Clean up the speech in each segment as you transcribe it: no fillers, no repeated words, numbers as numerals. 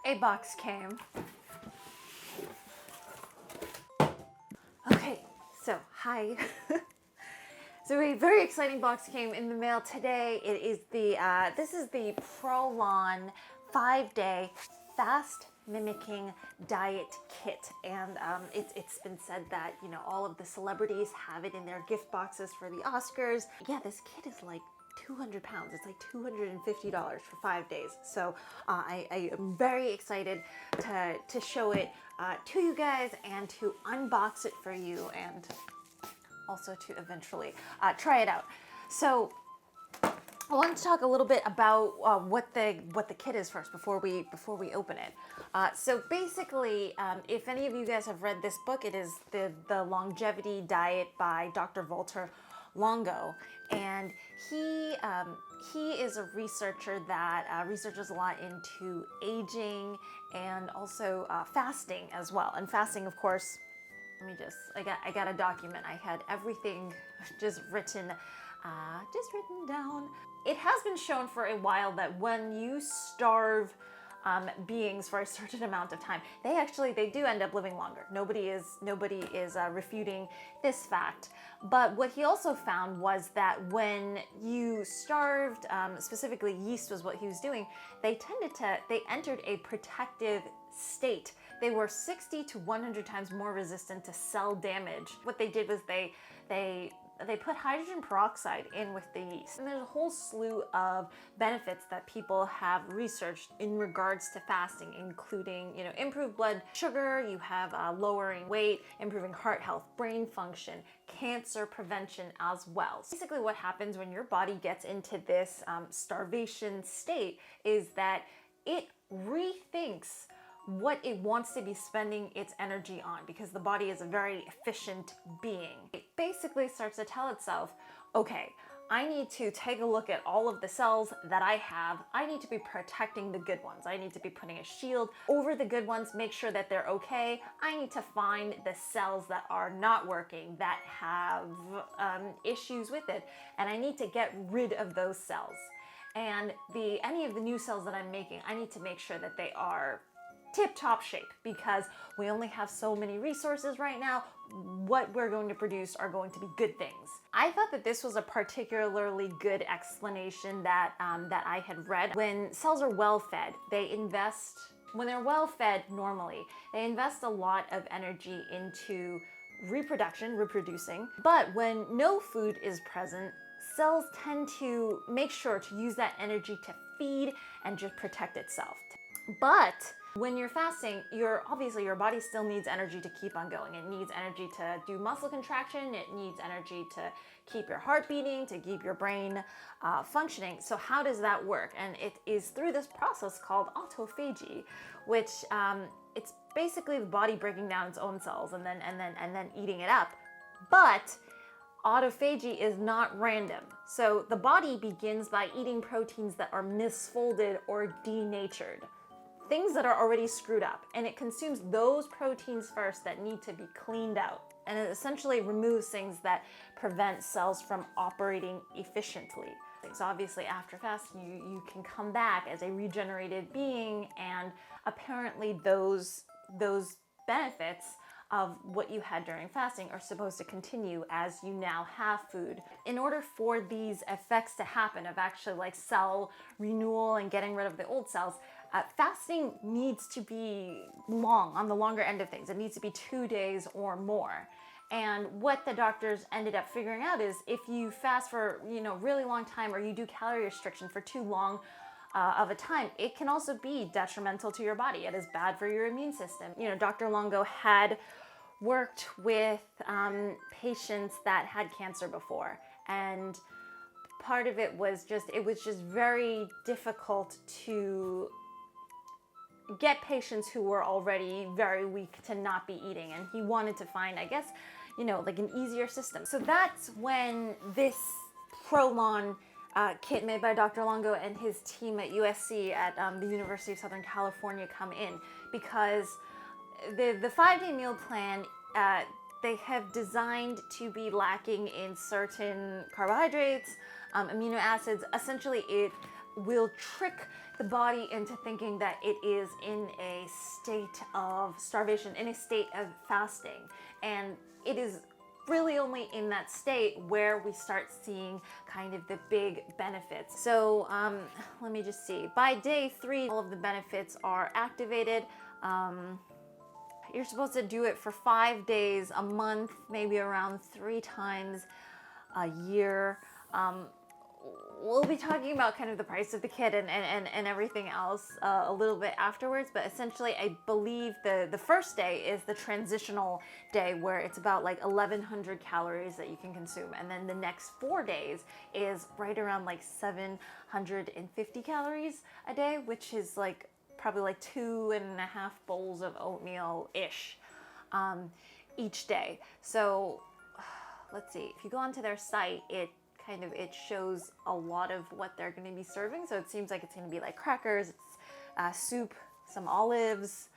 a box came. Okay, so hi. So a very exciting box came in the mail today. It is this is the Prolon 5-day fast mimicking diet kit, and it's been said that all of the celebrities have it in their gift boxes for the Oscars. Yeah, this kit is like 200 pounds. It's like $250 for 5 days. So I am very excited to show it to you guys and to unbox it for you, and also to eventually try it out. So I want to talk a little bit about what the kit is first before we open it. So basically, if any of you guys have read this book, it is the Longevity Diet by Dr. Walter Longo, and he is a researcher that researches a lot into aging and also fasting as well. And fasting, of course, I got a document. I had everything just written down. It has been shown for a while that when you starve beings for a certain amount of time, they do end up living longer. Nobody is refuting this fact. But what he also found was that when you starved, specifically yeast was what he was doing, they entered a protective state. They were 60 to 100 times more resistant to cell damage. What they did was they put hydrogen peroxide in with the yeast. And there's a whole slew of benefits that people have researched in regards to fasting, including, improved blood sugar, you have lowering weight, improving heart health, brain function, cancer prevention as well. So basically what happens when your body gets into this starvation state is that it rethinks what it wants to be spending its energy on, because the body is a very efficient being. It basically starts to tell itself, okay, I need to take a look at all of the cells that I have. I need to be protecting the good ones. I need to be putting a shield over the good ones, make sure that they're okay. I need to find the cells that are not working, that have issues with it, and I need to get rid of those cells. And any of the new cells that I'm making, I need to make sure that they are tip-top shape, because we only have so many resources right now. What we're going to produce are going to be good things. I thought that this was a particularly good explanation that I had read. When cells are well-fed, when they're well-fed normally, they invest a lot of energy into reproducing. But when no food is present, cells tend to make sure to use that energy to feed and just protect itself. But when you're fasting, obviously your body still needs energy to keep on going. It needs energy to do muscle contraction. It needs energy to keep your heart beating, to keep your brain functioning. So how does that work? And it is through this process called autophagy, which it's basically the body breaking down its own cells and then eating it up. But autophagy is not random. So the body begins by eating proteins that are misfolded or denatured, things that are already screwed up, and it consumes those proteins first that need to be cleaned out. And it essentially removes things that prevent cells from operating efficiently. So obviously after fasting, you can come back as a regenerated being, and apparently those benefits of what you had during fasting are supposed to continue as you now have food. In order for these effects to happen, of actually like cell renewal and getting rid of the old cells, fasting needs to be long, on the longer end of things. It needs to be 2 days or more. And what the doctors ended up figuring out is if you fast for really long time, or you do calorie restriction for too long of a time, it can also be detrimental to your body. It is bad for your immune system. Dr. Longo had worked with patients that had cancer before, and part of it was just very difficult to get patients who were already very weak to not be eating, and he wanted to find, I guess, like an easier system. So that's when this Prolon kit made by Dr. Longo and his team at USC at the University of Southern California come in, because the 5-day meal plan they have designed to be lacking in certain carbohydrates, amino acids. Essentially, it will trick the body into thinking that it is in a state of starvation, in a state of fasting. And it is really only in that state where we start seeing kind of the big benefits. So let me just see. By day 3, all of the benefits are activated. You're supposed to do it for 5 days, a month, maybe around 3 times a year. We'll be talking about kind of the price of the kit and everything else a little bit afterwards, but essentially I believe the first day is the transitional day where it's about like 1,100 calories that you can consume, and then the next 4 days is right around like 750 calories a day, which is like probably like 2.5 bowls of oatmeal-ish each day. So let's see, if you go onto their site, it shows a lot of what they're going to be serving. So it seems like it's going to be like crackers, soup, some olives,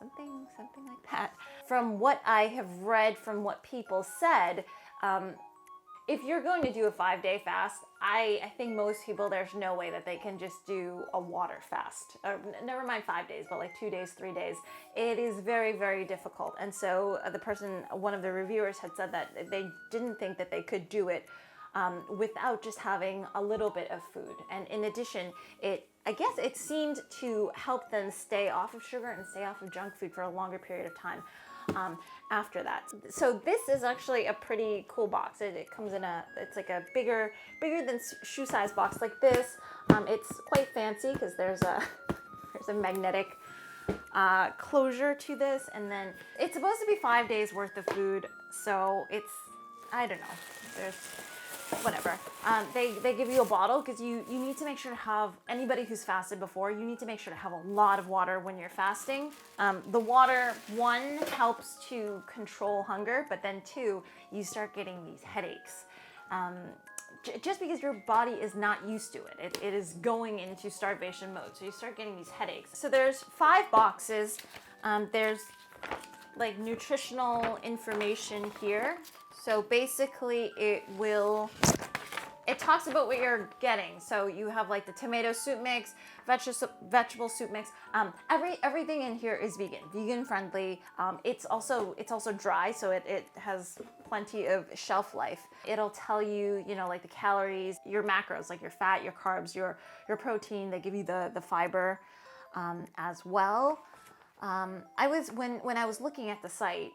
something like that. From what I have read, from what people said, if you're going to do a 5-day fast, I think most people, there's no way that they can just do a water fast. Never mind 5 days, but like 2 days, 3 days. It is very, very difficult. And so one of the reviewers had said that they didn't think that they could do it without just having a little bit of food. And in addition, I guess it seemed to help them stay off of sugar and stay off of junk food for a longer period of time after that. So this is actually a pretty cool box. It comes in it's like a bigger than shoe size box like this. It's quite fancy because there's a magnetic closure to this, and then it's supposed to be 5 days worth of food. So it's, I don't know, there's whatever. They give you a bottle because you need to make sure to have, anybody who's fasted before, you need to make sure to have a lot of water when you're fasting. The water, 1, helps to control hunger, but then 2, you start getting these headaches. Just because your body is not used to it. It is going into starvation mode, so you start getting these headaches. So there's 5 boxes. There's like nutritional information here. So basically it talks about what you're getting. So you have like the tomato soup mix, vegetable soup mix. Everything in here is vegan friendly. It's also dry, so it has plenty of shelf life. It'll tell you, like the calories, your macros, like your fat, your carbs, your protein. They give you the fiber as well. When I was looking at the site,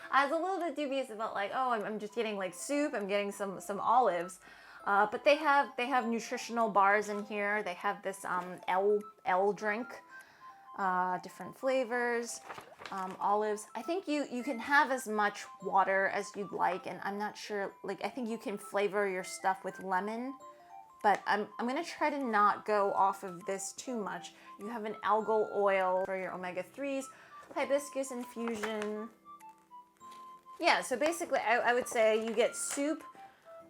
I was a little bit dubious about like, oh, I'm just getting like soup, I'm getting some olives, but they have nutritional bars in here. They have this L drink, different flavors, olives. I think you can have as much water as you'd like, and I'm not sure, like I think you can flavor your stuff with lemon, but I'm gonna try to not go off of this too much. You have an algal oil for your omega-3s, hibiscus infusion. Yeah, so basically I would say you get soup,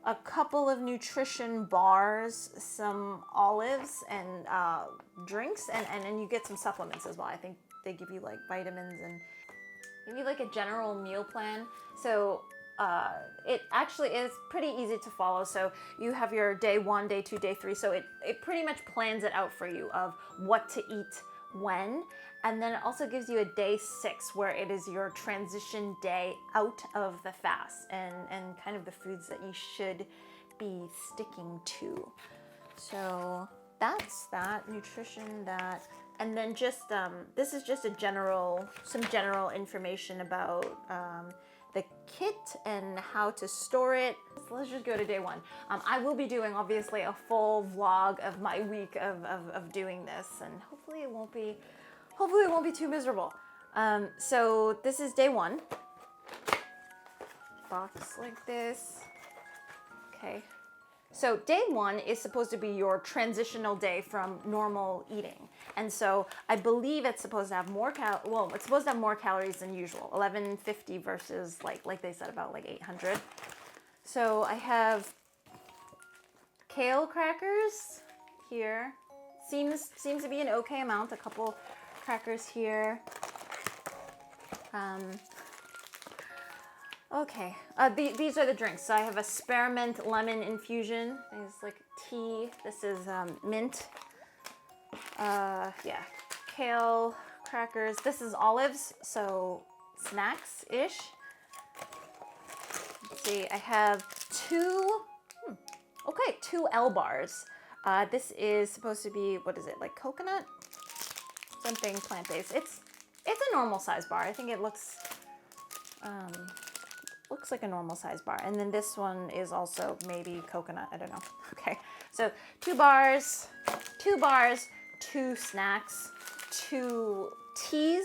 a couple of nutrition bars, some olives, and drinks, and then you get some supplements as well. I think they give you like vitamins and give you like a general meal plan. So it actually is pretty easy to follow. So you have your day 1, day 2, day 3. So it pretty much plans it out for you of what to eat when. And then it also gives you a day 6 where it is your transition day out of the fast and kind of the foods that you should be sticking to. So that's that, nutrition, that. And then just, this is just some general information about the kit and how to store it. So let's just go to day 1. I will be doing obviously a full vlog of my week of doing this, and hopefully it won't be too miserable. So this is day 1. Box like this. Okay. So day 1 is supposed to be your transitional day from normal eating. And so I believe it's supposed to have more calories than usual. 1150 versus like they said about like 800. So I have kale crackers here. Seems to be an okay amount. A couple Okay, these are the drinks. So I have a spearmint lemon infusion. It's like tea. This is mint. Yeah, kale, crackers. This is olives, so snacks-ish. Let's see, I have two L bars. This is supposed to be, what is it, like coconut? Something plant-based. It's a normal size bar. I think it looks like a normal size bar. And then this one is also maybe coconut, I don't know. Okay, so two bars, two snacks, two teas,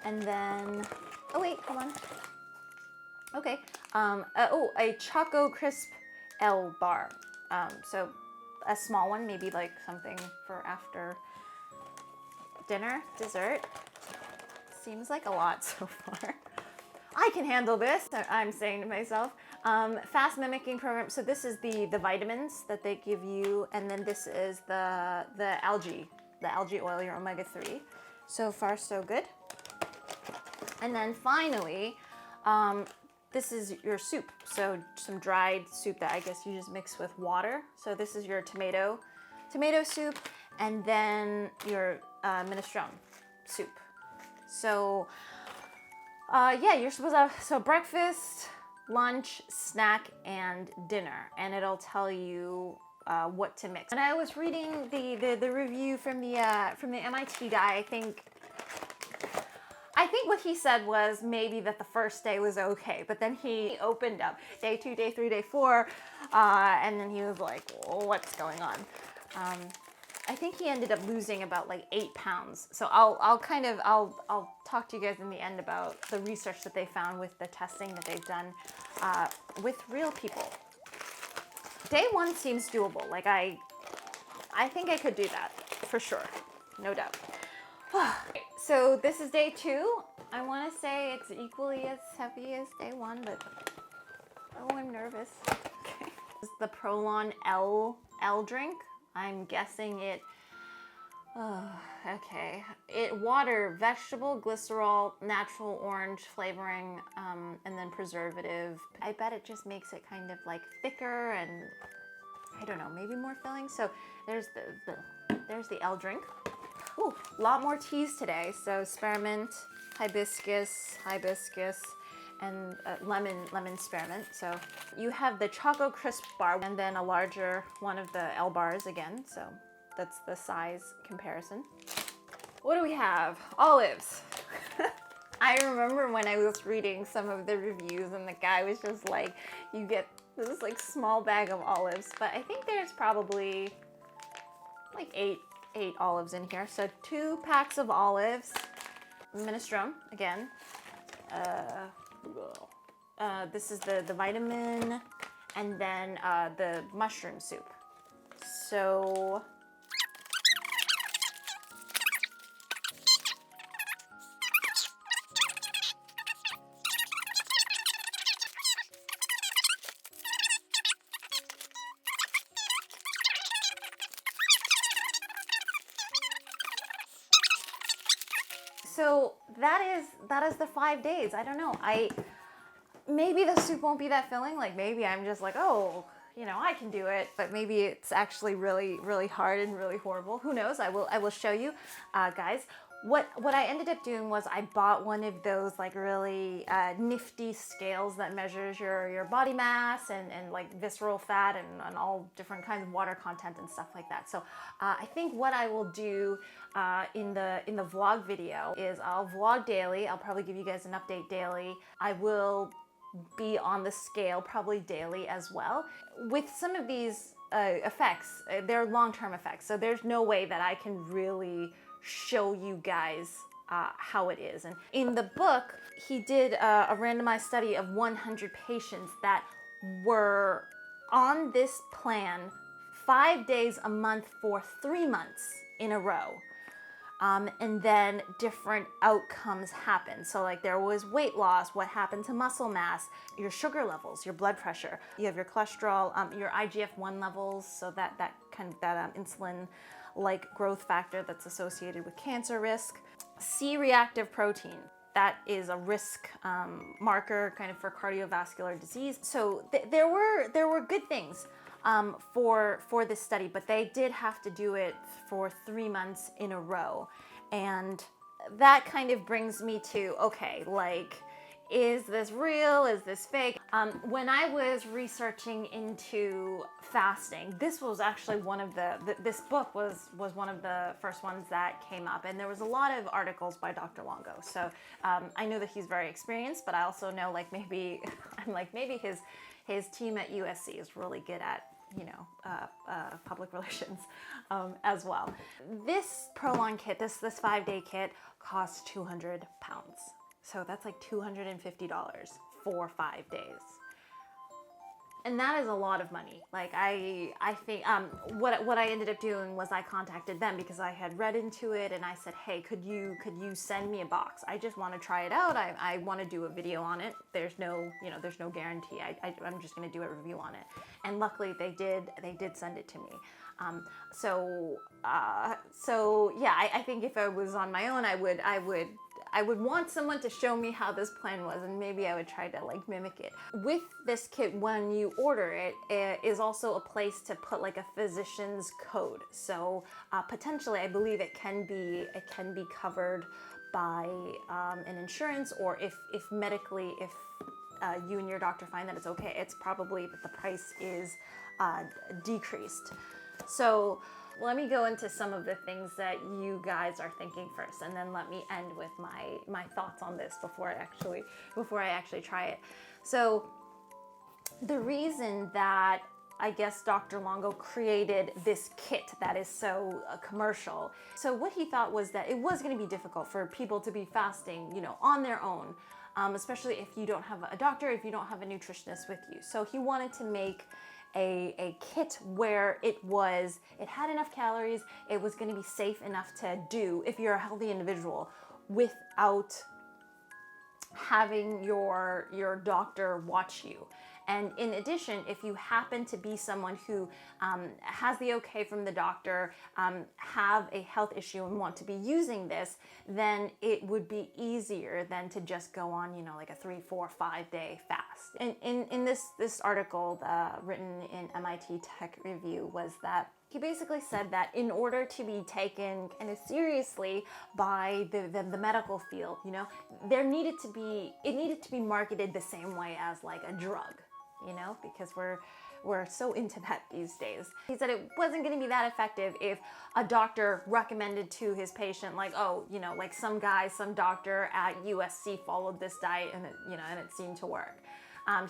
and then, oh wait, hold on. Okay, a Choco Crisp L bar. So a small one, maybe like something for after dinner, dessert. Seems like a lot so far. I can handle this, I'm saying to myself. Fast mimicking program. So this is the vitamins that they give you, and then this is the algae oil, your omega-3. So far, so good. And then finally, this is your soup. So some dried soup that I guess you just mix with water. So this is your tomato soup, and then your minestrone soup. So yeah, you're supposed to have so breakfast, lunch, snack, and dinner, and it'll tell you what to mix. And I was reading the review from the MIT guy. I think what he said was maybe that the first day was okay, but then he opened up day 2, day 3, day 4, and then he was like, well, what's going on? I think he ended up losing about like 8 pounds. So I'll talk to you guys in the end about the research that they found with the testing that they've done with real people. Day 1 seems doable. Like I think I could do that for sure, no doubt. So this is day 2. I want to say it's equally as heavy as day 1, but oh, I'm nervous. Okay. This is the Prolon'S L drink. I'm guessing it, okay. Water, vegetable, glycerol, natural orange flavoring, and then preservative. I bet it just makes it kind of like thicker and, I don't know, maybe more filling. So there's the L drink. Ooh, a lot more teas today. So spearmint, hibiscus, and lemon spearmint. So you have the Choco Crisp bar and then a larger one of the L bars again. So that's the size comparison. What do we have? Olives. I remember when I was reading some of the reviews and the guy was just like, you get this like small bag of olives, but I think there's probably like eight olives in here. So 2 packs of olives, minestrone again. This is the vitamin, and then the mushroom soup. So that is the 5 days. I don't know. Maybe the soup won't be that filling. Like maybe I'm just like, oh, you know, I can do it. But maybe it's actually really, really hard and really horrible. Who knows? I will show you, guys. What I ended up doing was I bought one of those like really nifty scales that measures your body mass and like visceral fat and all different kinds of water content and stuff like that. So I think what I will do in the vlog video is I'll vlog daily. I'll probably give you guys an update daily. I will be on the scale probably daily as well. With some of these effects, they're long-term effects. So there's no way that I can really show you guys how it is. And in the book, he did a randomized study of 100 patients that were on this plan 5 days a month for 3 months in a row. And then different outcomes happen. So like there was weight loss, what happened to muscle mass, your sugar levels, your blood pressure, you have your cholesterol, your IGF-1 levels, so that insulin like growth factor that's associated with cancer risk, C-reactive protein. that is a risk marker kind of for cardiovascular disease. So there were good things for this study, but they did have to do it for 3 months in a row. And that kind of brings me to, okay, like, is this real? Is this fake? When I was researching into fasting, this was actually one of this book was one of the first ones that came up, and there was a lot of articles by Dr. Longo. So I know that he's very experienced, but I also know like maybe his team at USC is really good at public relations as well. This Prolon kit, this 5-day kit, costs 200 pounds. So that's like $250 for 5 days. And that is a lot of money. Like I think what I ended up doing was I contacted them because I had read into it, and I said, hey, could you send me a box? I just want to try it out. I want to do a video on it. There's no guarantee. I'm just going to do a review on it. And luckily they did send it to me. So yeah, I think if I was on my own, I would want someone to show me how this plan was, and maybe I would try to like mimic it. With this kit, when you order it, it is also a place to put like a physician's code. So potentially, I believe it can be covered by an insurance, or if medically, if you and your doctor find that it's okay, it's probably that the price is decreased. So let me go into some of the things that you guys are thinking first, and then let me end with my thoughts on this before I actually try it. So the reason that I guess Dr. Longo created this kit that is so commercial. So what he thought was that it was going to be difficult for people to be fasting, on their own, especially if you don't have a doctor, if you don't have a nutritionist with you. So he wanted to make a kit where it had enough calories, it was going to be safe enough to do if you're a healthy individual without having your doctor watch you. And in addition, if you happen to be someone who has the okay from the doctor, have a health issue and want to be using this, then it would be easier than to just go on, like a 3, 4, 5 day fast. And in this article written in MIT Tech Review was that he basically said that in order to be taken kind of seriously by the medical field, it needed to be marketed the same way as like a drug. Because we're so into that these days. He said it wasn't going to be that effective if a doctor recommended to his patient, like, oh, like some doctor at USC followed this diet and it seemed to work.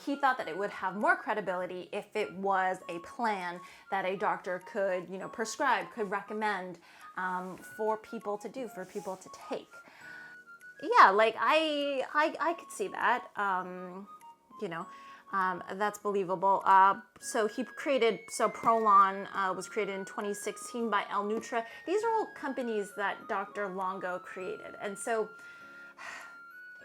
He thought that it would have more credibility if it was a plan that a doctor could, prescribe, could recommend for people to do, for people to take. Yeah, like I could see that. That's believable. So Prolon was created in 2016 by El Nutra. These are all companies that Dr. Longo created. And so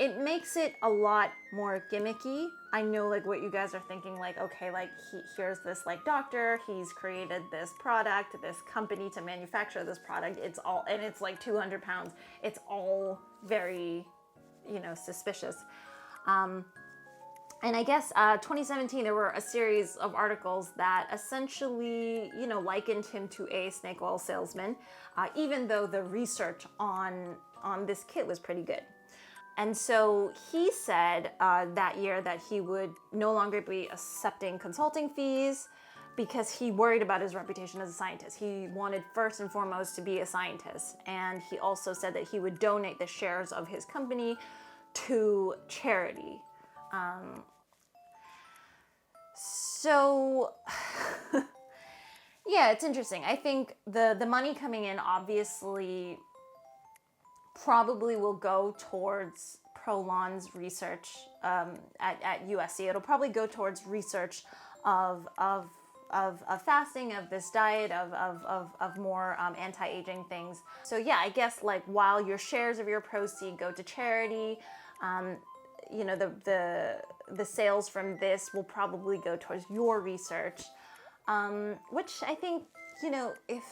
it makes it a lot more gimmicky. I know like what you guys are thinking, like, okay, like here's this like doctor, he's created this product, this company to manufacture this product. It's like 200 pounds. It's all very, suspicious. And I guess 2017, there were a series of articles that essentially, likened him to a snake oil salesman, even though the research on this kit was pretty good. And so he said that year that he would no longer be accepting consulting fees because he worried about his reputation as a scientist. He wanted first and foremost to be a scientist. And he also said that he would donate the shares of his company to charity. So, yeah, it's interesting. I think the money coming in obviously probably will go towards Prolon'S research at USC. It'll probably go towards research of fasting, of this diet, of more anti-aging things. So yeah, I guess like while your shares of your proceeds go to charity, the sales from this will probably go towards your research, which I think, if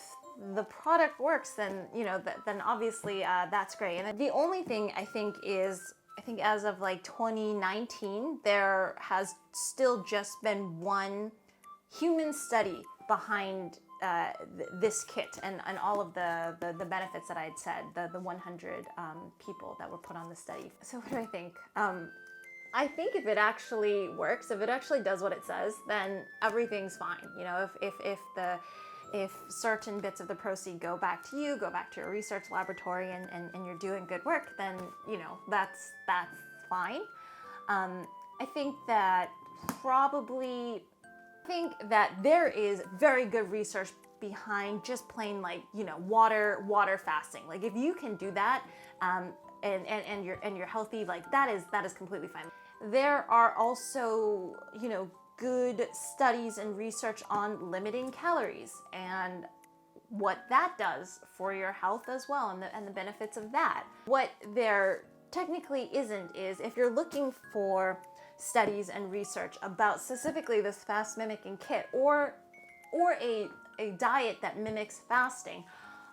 the product works, then, then obviously that's great. And the only thing I think is I think as of like 2019, there has still just been one human study behind this kit and all of the benefits that I had said, the 100 people that were put on the study. So what do I think? I think if it actually works, if it actually does what it says, then everything's fine. You know, if certain bits of the proceed go back to you, go back to your research laboratory, and you're doing good work, then, you know, that's fine. I think that there is very good research behind just plain, like, you know, water fasting. Like, if you can do that, and you're healthy, like, that is completely fine. There are also, you know, good studies and research on limiting calories and what that does for your health as well, and the benefits of that. What there technically isn't is, if you're looking for studies and research about specifically this fast mimicking kit or a diet that mimics fasting,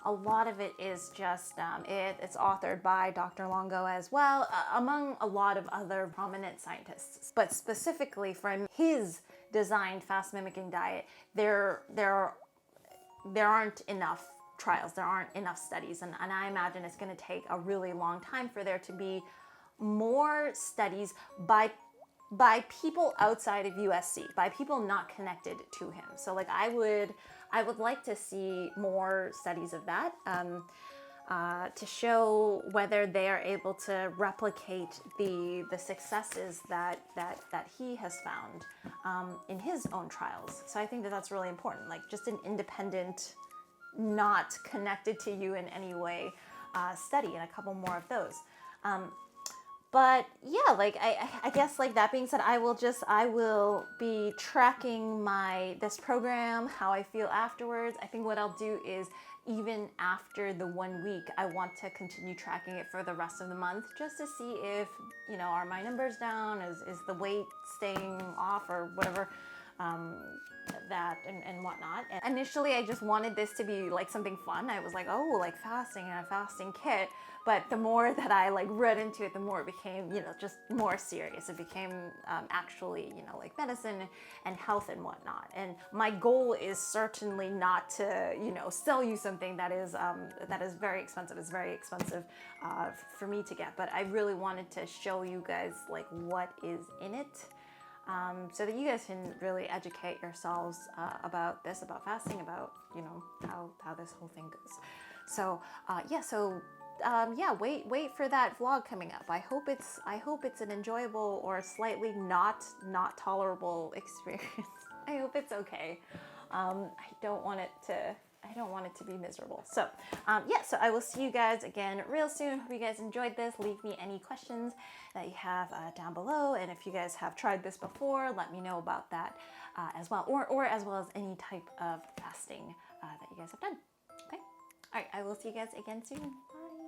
a lot of it is just, it's authored by Dr. Longo as well, among a lot of other prominent scientists. But specifically from his designed fast mimicking diet, there aren't enough trials, there aren't enough studies, and I imagine it's going to take a really long time for there to be more studies by people outside of USC, by people not connected to him. So like I would like to see more studies of that to show whether they are able to replicate the successes that he has found in his own trials. So I think that that's really important, like just an independent, not connected to you in any way study, and a couple more of those. But yeah, like I guess, like that being said, I will be tracking this program, how I feel afterwards. I think what I'll do is, even after the 1 week, I want to continue tracking it for the rest of the month, just to see if, you know, are my numbers down, is the weight staying off, or whatever, that and whatnot. And initially I just wanted this to be like something fun. I was like, oh, like fasting and a fasting kit. But the more that I like read into it, the more it became, you know, just more serious. It became actually, you know, like medicine and health and whatnot. And my goal is certainly not to, you know, sell you something that is very expensive. It's very expensive for me to get. But I really wanted to show you guys like what is in it, so that you guys can really educate yourselves about this, about fasting, about, you know, how this whole thing goes. So yeah, wait for that vlog coming up. I hope it's an enjoyable or slightly not tolerable experience. I hope it's okay. I don't want it to be miserable. So yeah, so I will see you guys again real soon. Hope you guys enjoyed this. Leave me any questions that you have down below, and if you guys have tried this before, let me know about that as well, or as well as any type of fasting that you guys have done. Okay, all right, I will see you guys again soon. Bye.